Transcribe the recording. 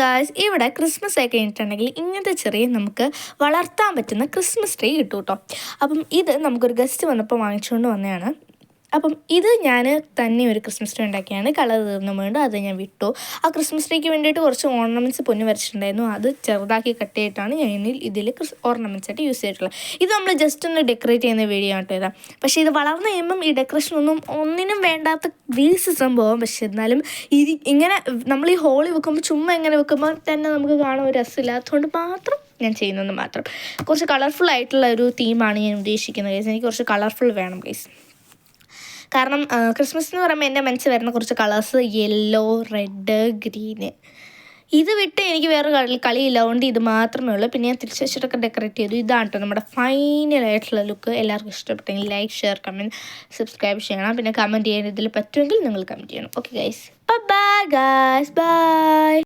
Guys, ഇവിടെ Christmas ഒക്കെ കഴിഞ്ഞിട്ടുണ്ടെങ്കിൽ ഇങ്ങനത്തെ ചെറിയ നമുക്ക് വളർത്താൻ പറ്റുന്ന ക്രിസ്മസ് ട്രീ കിട്ടും കേട്ടോ. അപ്പം ഇത് നമുക്കൊരു ഗസ്റ്റ് വന്നപ്പോൾ വാങ്ങിച്ചുകൊണ്ട് വന്നതാണ്. അപ്പം ഇത് ഞാൻ തന്നെ ഒരു ക്രിസ്മസ് ട്രീ ഉണ്ടാക്കിയാണ്. കളർ തീർന്നു വേണ്ട അത് ഞാൻ വിട്ടു. ആ ക്രിസ്മസ് ട്രീക്ക് വേണ്ടിയിട്ട് കുറച്ച് ഓർണമെൻറ്റ്സ് പൊന്നു വരച്ചിട്ടുണ്ടായിരുന്നു. അത് ചെറുതാക്കി കട്ട് ചെയ്തിട്ടാണ് ഞാൻ ഇതിൽ ഓർണമെൻറ്റ്സ് ആയിട്ട് യൂസ് ചെയ്തിട്ടുള്ളത്. ഇത് നമ്മൾ ജസ്റ്റ് ഒന്ന് ഡെക്കറേറ്റ് ചെയ്യുന്ന വീഡിയോ ആട്ടോ ഇതാ. പക്ഷേ ഇത് വളർന്നു കഴിയുമ്പം ഈ ഡെക്കറേഷൻ ഒന്നിനും വേണ്ടാത്ത വീസ് സംഭവം. പക്ഷെ എന്നാലും ഇങ്ങനെ നമ്മൾ ഈ ഹോളി വെക്കുമ്പോൾ ചുമ്മാ ഇങ്ങനെ വെക്കുമ്പോൾ തന്നെ നമുക്ക് കാണാൻ ഒരു രസമില്ലാത്തതുകൊണ്ട് മാത്രം ഞാൻ ചെയ്യുന്നത് മാത്രം. കുറച്ച് കളർഫുൾ ആയിട്ടുള്ള ഒരു തീമാണ് ഞാൻ ഉദ്ദേശിക്കുന്നത് ഗൈസ്. എനിക്ക് കുറച്ച് കളർഫുൾ വേണം ഗൈസ്. കാരണം ക്രിസ്മസ് എന്ന് പറയുമ്പോൾ എൻ്റെ മനസ്സിൽ വരുന്ന കുറച്ച് കളേഴ്സ് യെല്ലോ, റെഡ്, ഗ്രീന്. ഇത് വിട്ട് എനിക്ക് വേറെ കളിയില്ല, അതുകൊണ്ട് ഇത് മാത്രമേ ഉള്ളൂ. പിന്നെ ഞാൻ തിരിച്ച് വെച്ചിട്ടൊക്കെ ഡെക്കറേറ്റ് ചെയ്തു. ഇതാണ് കേട്ടോ നമ്മുടെ ഫൈനലായിട്ടുള്ള ലുക്ക്. എല്ലാവർക്കും ഇഷ്ടപ്പെട്ടെങ്കിൽ ലൈക്ക്, ഷെയർ, കമൻറ്റ്, സബ്സ്ക്രൈബ് ചെയ്യണം. പിന്നെ കമൻറ്റ് ചെയ്യാൻ ഇതിൽ പറ്റുമെങ്കിൽ നിങ്ങൾ കമൻറ്റ് ചെയ്യണം. Okay guys, bye guys, by.